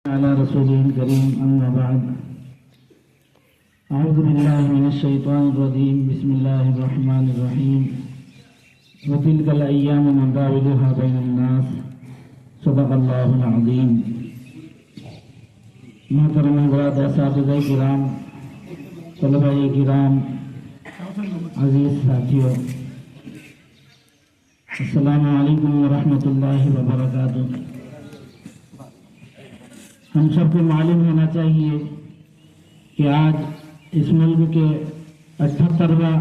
على رسوله الكريم أما بعد أعوذ بالله من الشيطان الرجيم بسم الله الرحمن الرحيم وتلك الأيام نداولها بين الناس صدق الله العظيم محترم حضرات اساتذہ کرام طلباء کرام عزیز ساتھیوں السلام علیکم ورحمۃ اللہ وبرکاتہ۔ ہم سب کو معلوم ہونا چاہیے کہ آج اس ملک کے 78واں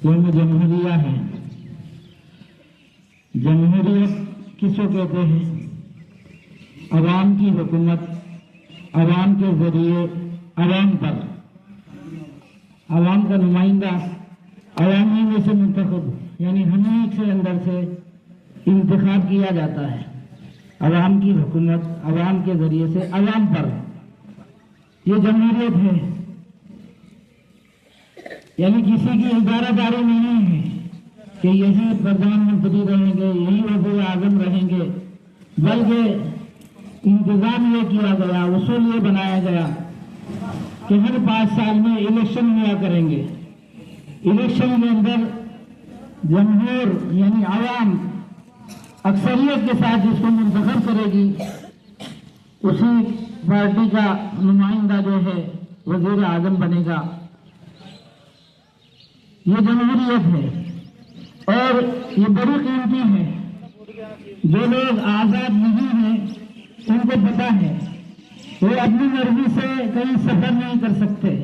یوم جمہوریہ ہے۔ جمہوریت کس کو کہتے ہیں؟ عوام کی حکومت، عوام کے ذریعے عوام پر، عوام کا نمائندہ عوام ہی میں سے منتخب، یعنی ہمیں سے اندر سے انتخاب کیا جاتا ہے۔ عوام کی حکومت عوام کے ذریعے سے عوام پر، یہ جمہوریت ہے۔ یعنی کسی کی ادارہ داری نہیں ہے کہ یہی پردھان منتری رہیں گے، یہی وزیر اعظم رہیں گے، بلکہ انتظام یہ کیا گیا، اصول یہ بنایا گیا کہ ہر 5 سال میں الیکشن ہوا کریں گے۔ الیکشن کے اندر جمہور یعنی عوام اکثریت کے ساتھ جس کو منتخب کرے گی، اسی پارٹی کا نمائندہ جو ہے وزیر اعظم بنے گا۔ یہ جمہوریت ہے اور یہ بڑی قیمتی ہے۔ جو لوگ آزاد نہیں ہیں ان کو پتہ ہے وہ اپنی مرضی سے کہیں سفر نہیں کر سکتے،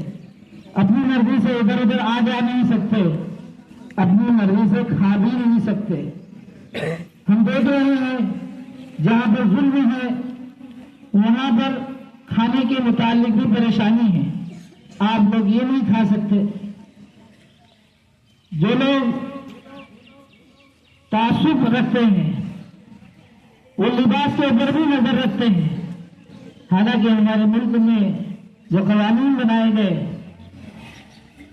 اپنی مرضی سے ادھر ادھر آ جا نہیں سکتے، اپنی مرضی سے کھا بھی نہیں سکتے۔ ہم دیکھ رہے ہیں جہاں پر ظلم ہے وہاں پر کھانے کے متعلق بھی پریشانی ہے، آپ لوگ یہ نہیں کھا سکتے۔ جو لوگ تعصب رکھتے ہیں وہ لباس کے اوپر بھی نظر رکھتے ہیں، حالانکہ ہمارے ملک میں جو قوانین بنائے گئے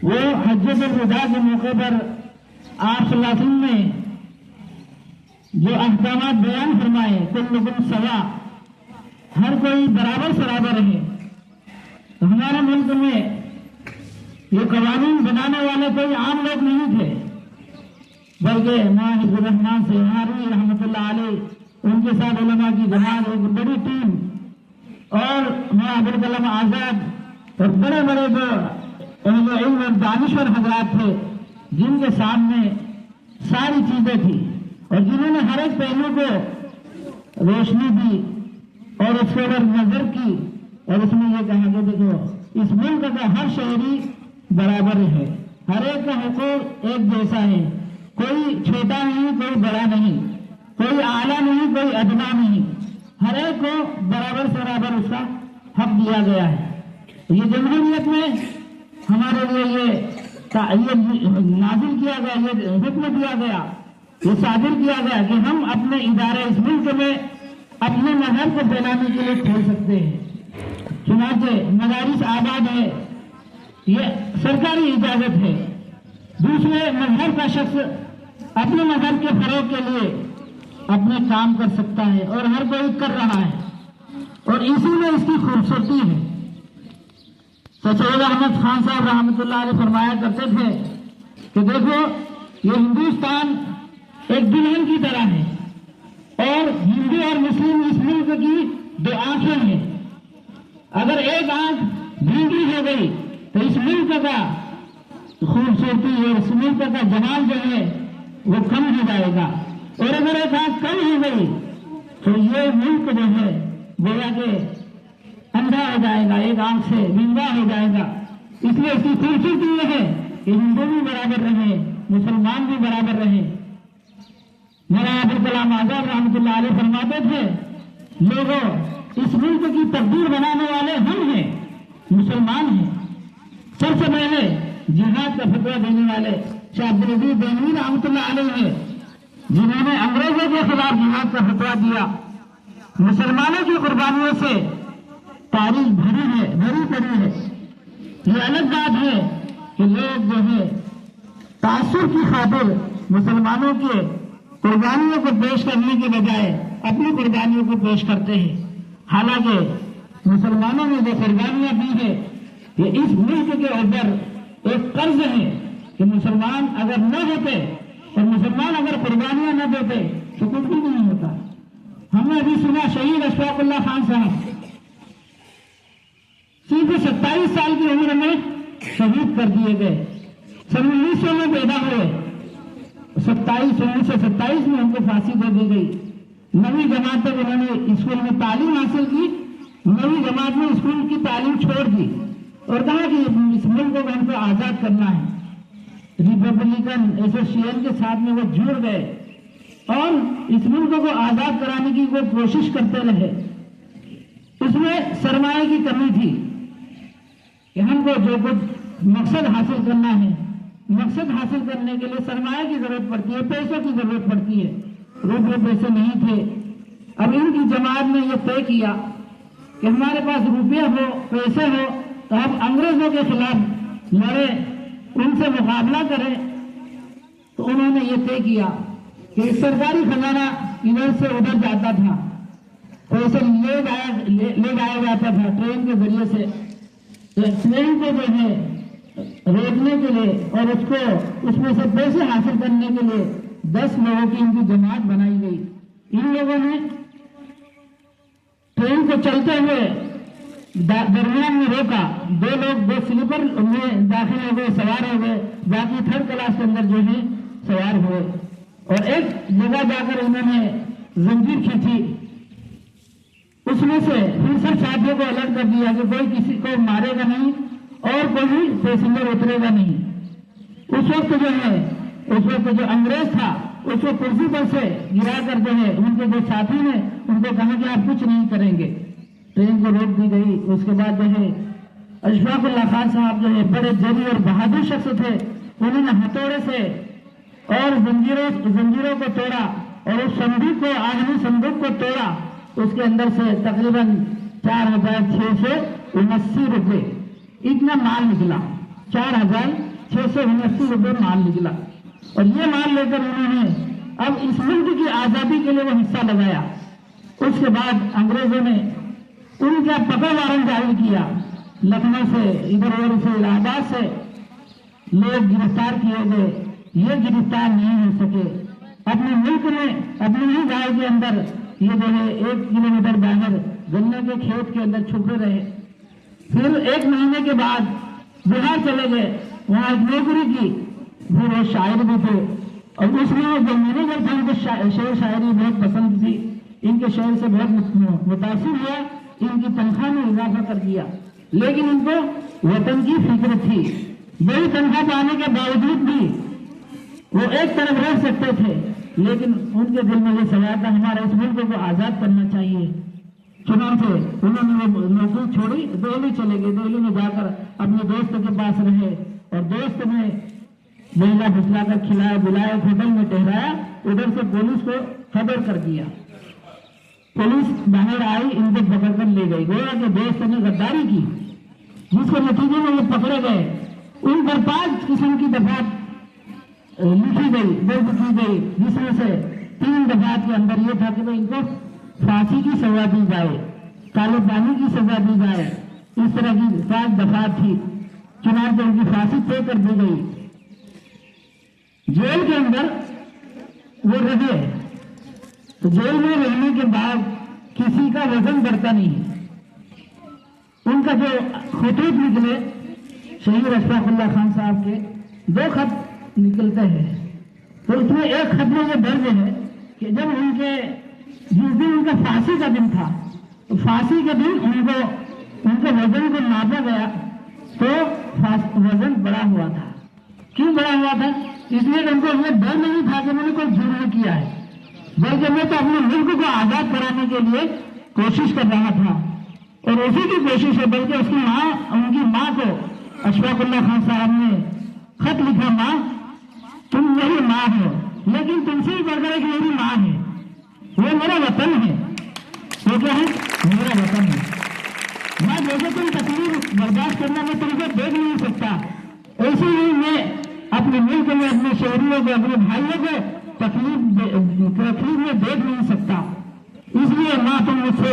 وہ حجۃ الوداع کے موقع پر آپ صلی اللہ علیہ وسلم نے جو احکامات بیان فرمائے، کلکم سوا، ہر کوئی برابر سرابر ہے۔ تو ہمارے ملک میں یہ قوانین بنانے والے کوئی عام لوگ نہیں تھے، بلکہ مولانا حفیظ الرحمان سیہاری رحمۃ اللہ علیہ، ان کے ساتھ علماء کی جماعت، ایک بڑی ٹیم، اور مولانا ابوالکلام آزاد اور بڑے بڑے جو اہل علم اور دانشور حضرات تھے جن کے سامنے ساری چیزیں تھیں اور جنہوں نے ہر ایک پہلو کو روشنی دی اور اس کے اوپر نظر کی، اور اس میں یہ کہا کہ دیکھو اس ملک کا ہر شہری برابر ہے، ہر ایک کا حقوق ایک جیسا ہے، کوئی چھوٹا نہیں، کوئی بڑا نہیں، کوئی اعلیٰ نہیں، کوئی ادنا نہیں، ہر ایک کو برابر سے برابر اس کا حق دیا گیا ہے۔ یہ جمہوریت میں ہمارے لیے یہ نازل کیا گیا، یہ حکم دیا گیا، یہ صادر کیا گیا کہ ہم اپنے ادارے اس ملک میں اپنے مذہب کو پھیلانے کے لیے کھول سکتے ہیں۔ چنانچہ مدارس آباد ہے، یہ سرکاری اجازت ہے، دوسرے مذہب کا شخص اپنے مذہب کے فروغ کے لیے اپنے کام کر سکتا ہے اور ہر کوئی کر رہا ہے، اور اسی میں اس کی خوبصورتی ہے۔ سید احمد خان صاحب رحمۃ اللہ علیہ فرمایا کرتے تھے کہ دیکھو یہ ہندوستان ایک دلہن کی طرح ہے، اور ہندو اور مسلم اس ملک کی 2 آنکھیں ہیں۔ اگر ایک آنکھ بھینگی ہو گئی تو اس ملک کا خوبصورتی اور اس ملک کا جمال جو ہے وہ کم ہو جائے گا، اور اگر ایک آنکھ کم ہو گئی تو یہ ملک جو ہے گویا کہ اندھا ہو جائے گا، ایک آنکھ سے بینوا ہو جائے گا۔ اس لیے اس کی خوبصورتی یہ ہے کہ ہندو بھی برابر رہے، مسلمان بھی برابر رہے۔ مولانا ابوالکلام آزاد رحمۃ اللہ علیہ فرماتے تھے لوگوں اس ملک کی تقدیر بنانے والے ہم ہیں، مسلمان ہیں۔ سب سے پہلے جہاد کا فتویٰ دینے والے شاہ عبدالعزیز دہلوی رحمۃ اللہ علیہ ہیں، جنہوں نے انگریزوں کے خلاف جہاد کا فتویٰ دیا۔ مسلمانوں کی قربانیوں سے تاریخ بھری پڑی ہے۔ یہ الگ بات ہے کہ لوگ جو ہے تعصب کی خاطر مسلمانوں کے قربانیوں کو پیش کرنے کے بجائے اپنی قربانیوں کو پیش کرتے ہیں۔ حالانکہ مسلمانوں نے جو قربانیاں دی ہے یہ اس ملک کے اوپر ایک قرض ہے کہ مسلمان اگر نہ ہوتے اور مسلمان اگر قربانیاں نہ دیتے تو کچھ بھی نہیں ہوتا. ہم نے ابھی سنا شہید اشفاق اللہ خان صاحب صرف 27 سال کی عمر میں شہید کر دیے گئے. 1900 میں پیدا ہوئے, 1927 میں ان کو پھانسی دے دی گئی. 9ویں جماعت تک انہوں نے اسکول میں تعلیم حاصل کی. 9ویں جماعت میں اسکول کی تعلیم چھوڑ دی اور کہا کہ اس ملک کو ہم کو آزاد کرنا ہے. ریپبلکن ایسوسیشن کے ساتھ میں وہ جڑ گئے اور اس ملک کو آزاد کرانے کی وہ کوشش کرتے رہے. اس میں سرمایہ کی کمی تھی کہ ہم کو جو کچھ مقصد حاصل کرنا ہے, مقصد حاصل کرنے کے لیے سرمایہ کی ضرورت پڑتی ہے, پیسوں کی ضرورت پڑتی ہے. روپے پیسے نہیں تھے. اب ان کی جماعت نے یہ طے کیا کہ ہمارے پاس روپیہ ہو, پیسے ہو تو ہم انگریزوں کے خلاف لڑے, ان سے مقابلہ کریں. تو انہوں نے یہ طے کیا کہ سرکاری خزانہ ادھر سے ادھر جاتا تھا, پیسے لے جایا جاتا تھا ٹرین کے ذریعے سے. ٹرین کو جو ہے روکنے کے لیے اور اس میں سے پیسے حاصل کرنے کے لیے 10 لوگوں کی ان کی جماعت بنائی گئی. ان لوگوں نے ٹرین کو چلتے ہوئے درمیان میں روکا. 2 لوگ 2 سلیپر میں داخل ہو گئے, سوار ہو گئے, باقی 3rd کلاس کے اندر جو ہے سوار ہوئے اور ایک جگہ جا کر انہوں نے زنجیر کھینچی. اس میں سے پھر سب ساتھیوں کو الرٹ کر دیا کہ کوئی کسی کو مارے گا نہیں اور کوئی پیسنجر اترے گا نہیں. اس وقت جو انگریز تھا اس کو کرسی پر سے گرا کر جو ہے ان کے جو ساتھی نے ان کو کہا کہ آپ کچھ نہیں کریں گے. ٹرین کو روک دی گئی. اس کے بعد جو ہے اشفاق اللہ خان صاحب جو ہے بڑے جری اور بہادر شخص تھے. انہوں نے ہتھوڑے سے اور زنجیروں کو توڑا اور اس صندوق کو, آہنی صندوق کو توڑا. اس کے اندر سے تقریباً 4,679 روپے اتنا مال نکلا. 4,679 روپے مال نکلا اور یہ مال لے کر انہوں نے اب اس ملک کی آزادی کے لیے وہ حصہ لگایا. اس کے بعد انگریزوں نے ان کا پکڑ وارنٹ جاری کیا. لکھنؤ سے ادھر ادھر سے الہ آباد سے لوگ گرفتار کیے گئے. یہ گرفتار نہیں ہو سکے. اپنے ملک میں اپنے ہی گاؤں کے اندر یہ جو ہے 1 کلومیٹر باہر گنے کے کھیت کے اندر چھپے رہے. پھر 1 مہینے کے بعد بہار چلے گئے, وہاں ایک نوکری کی. پھر وہ شاعر بھی تھے اور اس میں جو مینیجر تھا ان کو شعر شاعری بہت پسند تھی. ان کے شعر سے بہت متاثر ہوا. ان کی تنخواہ میں اضافہ کر دیا. لیکن ان کو وطن کی فکر تھی. بڑی تنخواہ پانے کے باوجود بھی وہ ایک طرف رہ سکتے تھے, لیکن ان کے دل میں یہ سوال تھا ہمارے اس ملک کو آزاد کرنا چاہیے. چنانچہ انہوں نے وہ نوکری چھوڑی, دہلی چلے گئے. دہلی میں جا کر اپنے دوست کے پاس رہے اور دوست نے مہیلا پھسلا کر کھلایا بلایا, ہوٹل میں ٹہرایا. ادھر سے پولیس کو خبر کر دیا. پولیس باہر آئی, ان کو پکڑ کر لے گئی. گویا کہ دوست نے غداری کی جس کے نتیجے میں وہ پکڑے گئے. ان پر 5 قسم کی دفعات لکھی گئی, درج کی گئی, جس میں سے 3 دفعات کے اندر یہ تھا کہ ان کو پھانسی کی سزا دی جائے, کالے پانی کی سزا دی جائے. اس طرح کی 5 دفعات تھی. چنانچہ ان کی پھانسی طے کر دی گئی. جیل کے اندر وہ رہے تو جیل میں رہنے کے بعد کسی کا وزن بڑھتا نہیں. ان کا جو خطوط نکلے شہید اشفاق اللہ خان صاحب کے 2 خط نکلتے ہیں تو اس میں ایک خط میں یہ درج ہے کہ جب جس دن ان کا پھانسی کا دن تھا تو پھانسی کے دن ان کے وزن کو ناپا گیا تو وزن بڑا ہوا تھا. کیوں بڑا ہوا تھا؟ اس لیے کہ ان کو ہمیں ڈر نہیں تھا کہ میں نے کوئی جرم کیا ہے, بلکہ میں تو اپنے ملک کو آزاد کرانے کے لیے کوشش کر رہا تھا. اور اسی کی کوشش ہے, بلکہ اس کی ماں, ان کی ماں کو اشفاق اللہ خان صاحب نے خط لکھا, ماں تم میری ماں ہو لیکن تم سے ہی بڑھ کر ایک میری ماں ہے, وہ میرا وطن ہے. وہ کیا ہے؟ میرا وطن ہے. میں جیسے تم تکلیف برداشت کرنا میں تم کو دیکھ نہیں سکتا, ایسے ہی میں اپنے ملک میں اپنے شہریوں کو اپنے بھائیوں کو تکلیف میں دیکھ نہیں سکتا. اس لیے ماں تم مجھ سے